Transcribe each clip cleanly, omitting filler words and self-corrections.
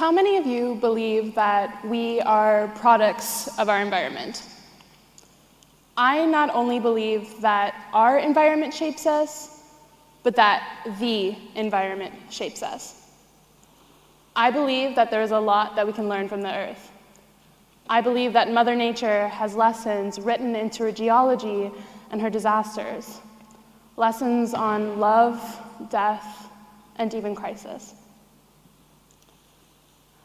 How many of you believe that we are products of our environment? I not only believe that our environment shapes us, but that the environment shapes us. I believe that there is a lot that we can learn from the earth. I believe that Mother Nature has lessons written into her geology and her disasters, lessons on love, death, and even crisis.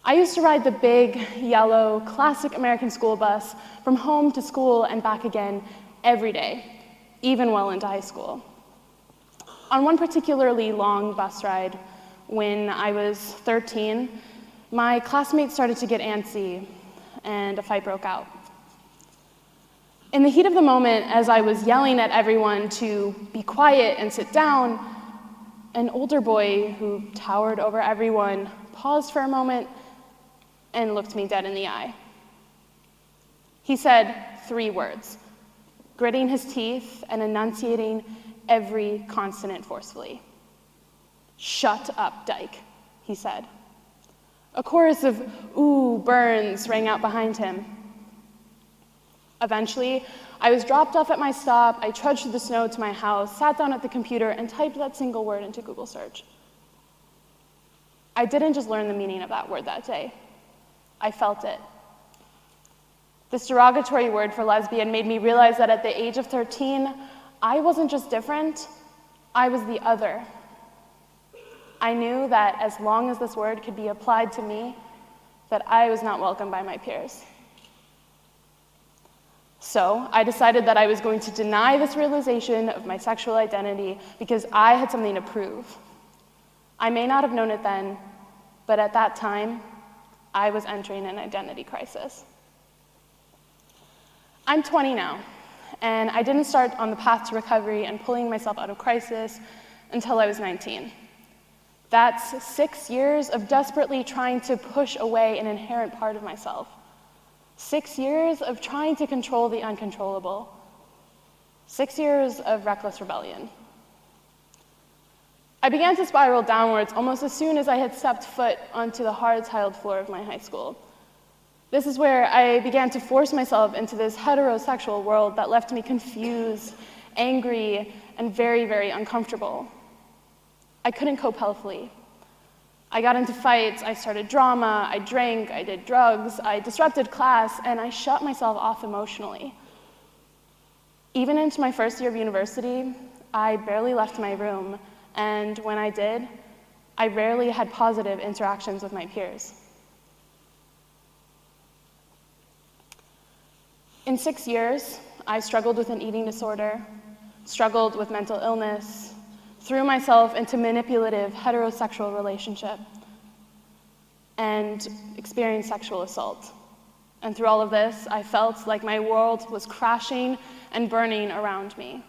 I used to ride the big, yellow, classic American school bus from home to school and back again every day, even well into high school. On one particularly long bus ride, when I was 13, my classmates started to get antsy, and a fight broke out. In the heat of the moment, as I was yelling at everyone to be quiet and sit down, an older boy who towered over everyone paused for a moment and looked me dead in the eye. He said 3 words, gritting his teeth and enunciating every consonant forcefully. "Shut up, Dyke," he said. A chorus of "ooh, burns" rang out behind him. Eventually, I was dropped off at my stop, I trudged through the snow to my house, sat down at the computer, and typed that single word into Google search. I didn't just learn the meaning of that word that day. I felt it. This derogatory word for lesbian made me realize that at the age of 13, I wasn't just different, I was the other. I knew that as long as this word could be applied to me, that I was not welcome by my peers. So I decided that I was going to deny this realization of my sexual identity because I had something to prove. I may not have known it then, but at that time, I was entering an identity crisis. I'm 20 now, and I didn't start on the path to recovery and pulling myself out of crisis until I was 19. That's 6 years of desperately trying to push away an inherent part of myself. 6 years of trying to control the uncontrollable. 6 years of reckless rebellion. I began to spiral downwards almost as soon as I had stepped foot onto the hard-tiled floor of my high school. This is where I began to force myself into this heterosexual world that left me confused, angry, and very, very uncomfortable. I couldn't cope healthily. I got into fights, I started drama, I drank, I did drugs, I disrupted class, and I shut myself off emotionally. Even into my first year of university, I barely left my room, and when I did, I rarely had positive interactions with my peers. In 6 years, I struggled with an eating disorder, struggled with mental illness, threw myself into manipulative heterosexual relationship, and experienced sexual assault. And through all of this, I felt like my world was crashing and burning around me.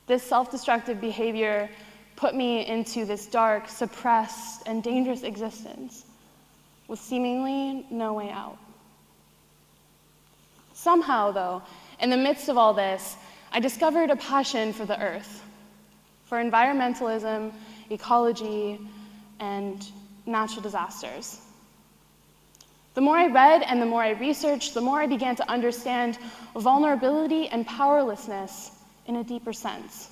This self-destructive behavior put me into this dark, suppressed, and dangerous existence with seemingly no way out. Somehow, though, in the midst of all this, I discovered a passion for the earth, for environmentalism, ecology, and natural disasters. The more I read and the more I researched, the more I began to understand vulnerability and powerlessness in a deeper sense.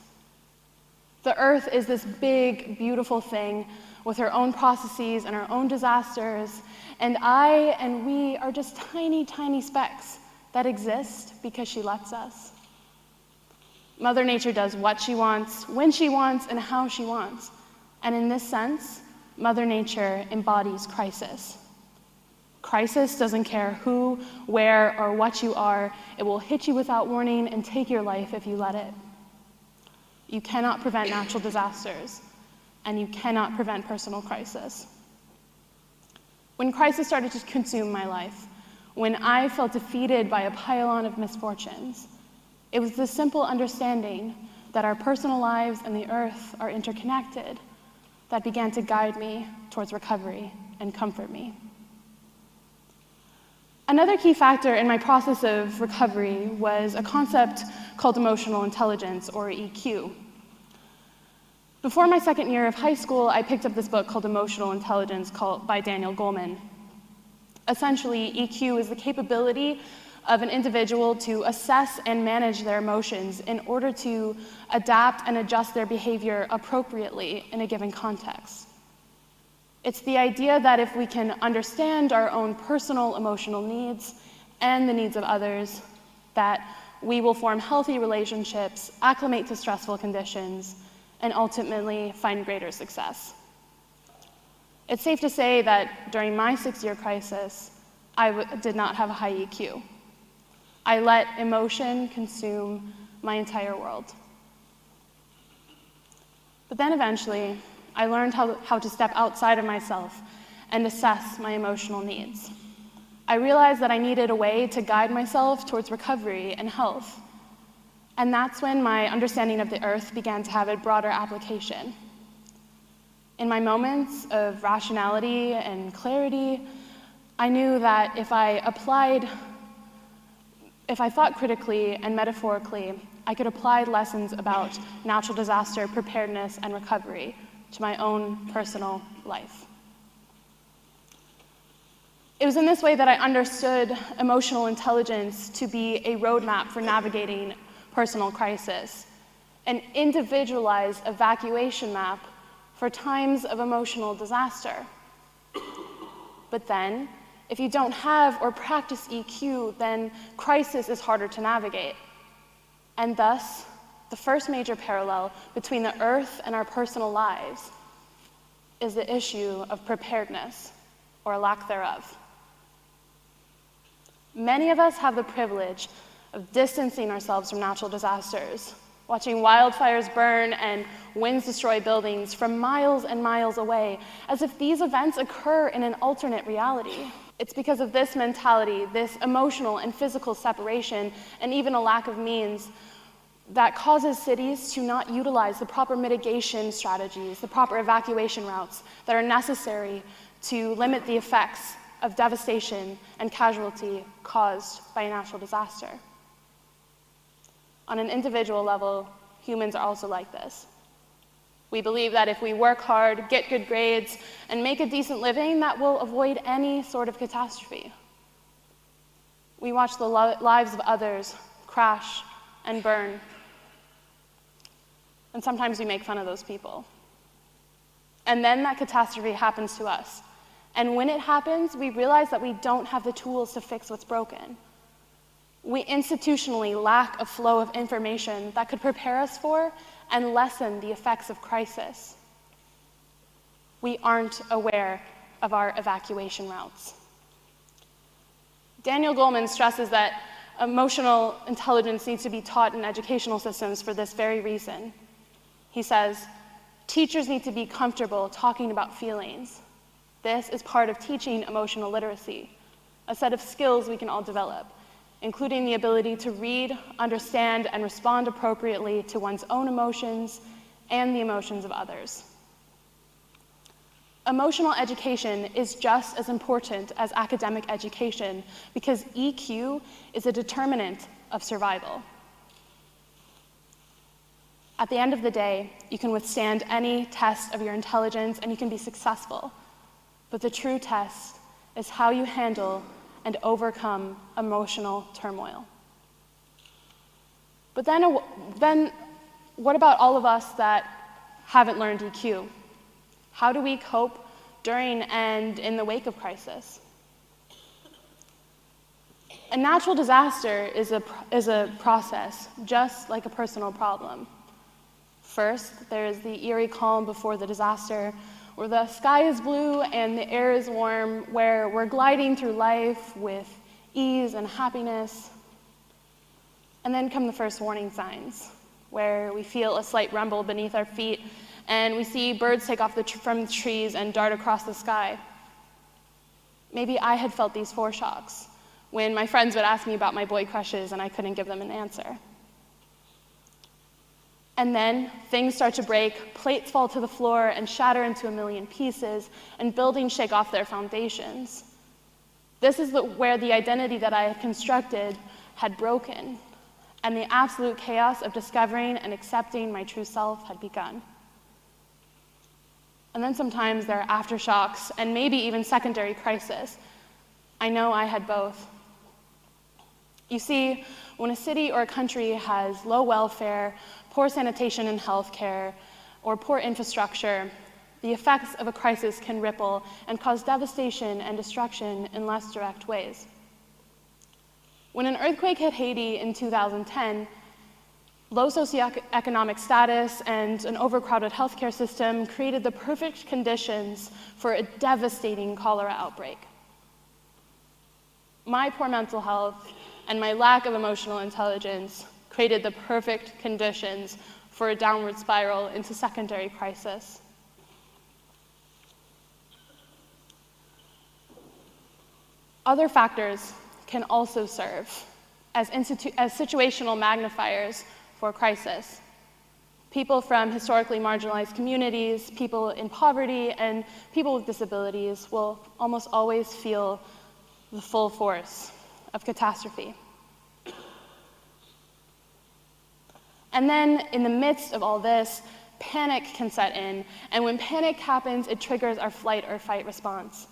The earth is this big, beautiful thing with her own processes and her own disasters, and I and we are just tiny, tiny specks that exist because she lets us. Mother Nature does what she wants, when she wants, and how she wants. And in this sense, Mother Nature embodies crisis. Crisis doesn't care who, where, or what you are. It will hit you without warning and take your life if you let it. You cannot prevent natural disasters, and you cannot prevent personal crisis. When crisis started to consume my life, when I felt defeated by a pylon of misfortunes, it was the simple understanding that our personal lives and the earth are interconnected that began to guide me towards recovery and comfort me. Another key factor in my process of recovery was a concept called emotional intelligence, or EQ. Before my second year of high school, I picked up this book called Emotional Intelligence by Daniel Goleman. Essentially, EQ is the capability of an individual to assess and manage their emotions in order to adapt and adjust their behavior appropriately in a given context. It's the idea that if we can understand our own personal emotional needs and the needs of others, that we will form healthy relationships, acclimate to stressful conditions, and ultimately find greater success. It's safe to say that during my 6-year crisis, I did not have a high EQ. I let emotion consume my entire world. But then eventually, I learned how to step outside of myself and assess my emotional needs. I realized that I needed a way to guide myself towards recovery and health. And that's when my understanding of the earth began to have a broader application. In my moments of rationality and clarity, I knew that if I thought critically and metaphorically, I could apply lessons about natural disaster preparedness and recovery to my own personal life. It was in this way that I understood emotional intelligence to be a roadmap for navigating personal crisis, an individualized evacuation map for times of emotional disaster. But then, if you don't have or practice EQ, then crisis is harder to navigate. And thus, the first major parallel between the earth and our personal lives is the issue of preparedness, or lack thereof. Many of us have the privilege of distancing ourselves from natural disasters, watching wildfires burn and winds destroy buildings from miles and miles away, as if these events occur in an alternate reality. It's because of this mentality, this emotional and physical separation, and even a lack of means, that causes cities to not utilize the proper mitigation strategies, the proper evacuation routes that are necessary to limit the effects of devastation and casualty caused by a natural disaster. On an individual level, humans are also like this. We believe that if we work hard, get good grades, and make a decent living, that we'll avoid any sort of catastrophe. We watch the lives of others crash and burn, and sometimes we make fun of those people. And then that catastrophe happens to us. And when it happens, we realize that we don't have the tools to fix what's broken. We institutionally lack a flow of information that could prepare us for and lessen the effects of crisis. We aren't aware of our evacuation routes. Daniel Goleman stresses that emotional intelligence needs to be taught in educational systems for this very reason. He says, teachers need to be comfortable talking about feelings. This is part of teaching emotional literacy, a set of skills we can all develop, including the ability to read, understand, and respond appropriately to one's own emotions and the emotions of others. Emotional education is just as important as academic education because EQ is a determinant of survival. At the end of the day, you can withstand any test of your intelligence and you can be successful, but the true test is how you handle and overcome emotional turmoil. But then what about all of us that haven't learned EQ? How do we cope during and in the wake of crisis? A natural disaster is a process, just like a personal problem. First, there is the eerie calm before the disaster, where the sky is blue and the air is warm, where we're gliding through life with ease and happiness. And then come the first warning signs, where we feel a slight rumble beneath our feet and we see birds take off from the trees and dart across the sky. Maybe I had felt these foreshocks when my friends would ask me about my boy crushes and I couldn't give them an answer. And then things start to break, plates fall to the floor and shatter into a million pieces, and buildings shake off their foundations. This is where the identity that I had constructed had broken, and the absolute chaos of discovering and accepting my true self had begun. And then sometimes there are aftershocks and maybe even secondary crisis. I know I had both. You see, when a city or a country has low welfare, poor sanitation and healthcare, or poor infrastructure, the effects of a crisis can ripple and cause devastation and destruction in less direct ways. When an earthquake hit Haiti in 2010, low socioeconomic status and an overcrowded healthcare system created the perfect conditions for a devastating cholera outbreak. My poor mental health and my lack of emotional intelligence created the perfect conditions for a downward spiral into secondary crisis. Other factors can also serve as situational magnifiers for crisis. People from historically marginalized communities, people in poverty, and people with disabilities will almost always feel the full force of catastrophe. And then, in the midst of all this, panic can set in, and when panic happens, it triggers our flight or fight response.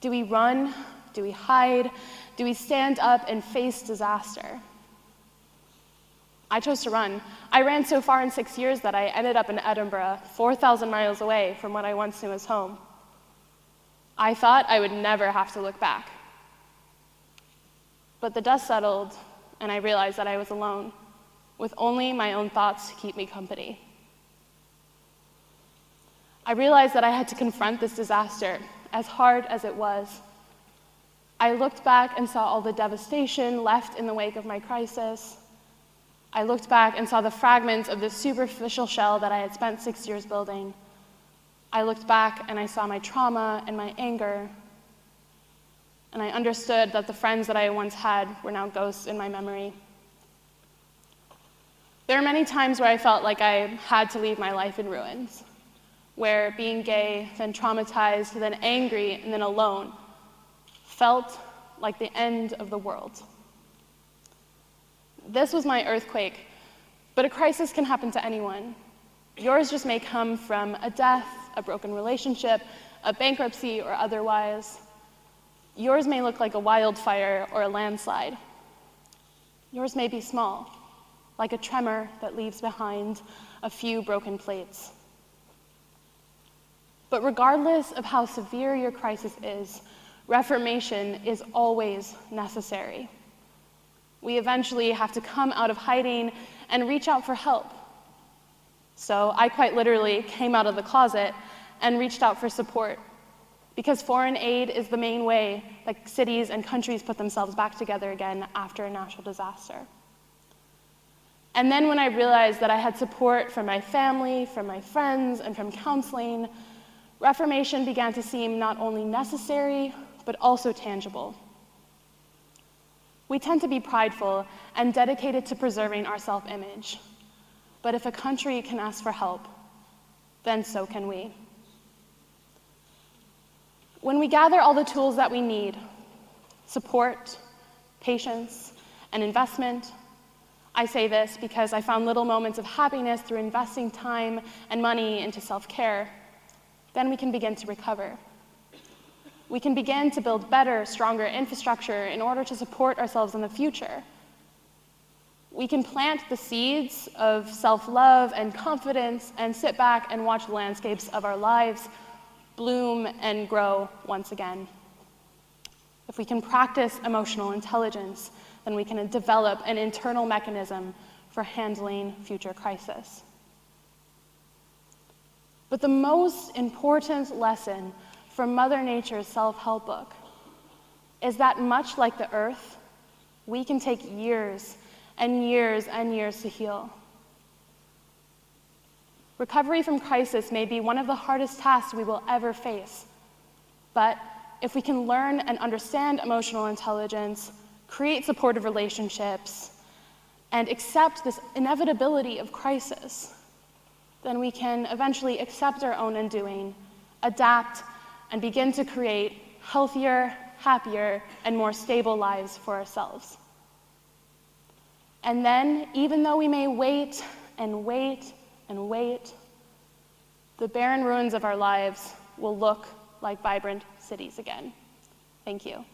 Do we run? Do we hide? Do we stand up and face disaster? I chose to run. I ran so far in 6 years that I ended up in Edinburgh, 4,000 miles away from what I once knew as home. I thought I would never have to look back. But the dust settled, and I realized that I was alone, with only my own thoughts to keep me company. I realized that I had to confront this disaster, as hard as it was. I looked back and saw all the devastation left in the wake of my crisis. I looked back and saw the fragments of the superficial shell that I had spent 6 years building. I looked back and I saw my trauma and my anger. And I understood that the friends that I once had were now ghosts in my memory. There are many times where I felt like I had to leave my life in ruins, where being gay, then traumatized, then angry, and then alone felt like the end of the world. This was my earthquake, but a crisis can happen to anyone. Yours just may come from a death, a broken relationship, a bankruptcy, or otherwise. Yours may look like a wildfire or a landslide. Yours may be small, like a tremor that leaves behind a few broken plates. But regardless of how severe your crisis is, reformation is always necessary. We eventually have to come out of hiding and reach out for help. So I quite literally came out of the closet and reached out for support, because foreign aid is the main way that cities and countries put themselves back together again after a natural disaster. And then when I realized that I had support from my family, from my friends, and from counseling, reformation began to seem not only necessary, but also tangible. We tend to be prideful and dedicated to preserving our self-image. But if a country can ask for help, then so can we. When we gather all the tools that we need, support, patience, and investment, I say this because I found little moments of happiness through investing time and money into self-care, then we can begin to recover. We can begin to build better, stronger infrastructure in order to support ourselves in the future. We can plant the seeds of self-love and confidence and sit back and watch the landscapes of our lives bloom and grow once again. If we can practice emotional intelligence, then we can develop an internal mechanism for handling future crisis. But the most important lesson from Mother Nature's self-help book is that much like the earth, we can take years and years and years to heal. Recovery from crisis may be one of the hardest tasks we will ever face, but if we can learn and understand emotional intelligence, create supportive relationships, and accept this inevitability of crisis, then we can eventually accept our own undoing, adapt, and begin to create healthier, happier, and more stable lives for ourselves. And then, even though we may wait and wait and wait, the barren ruins of our lives will look like vibrant cities again. Thank you.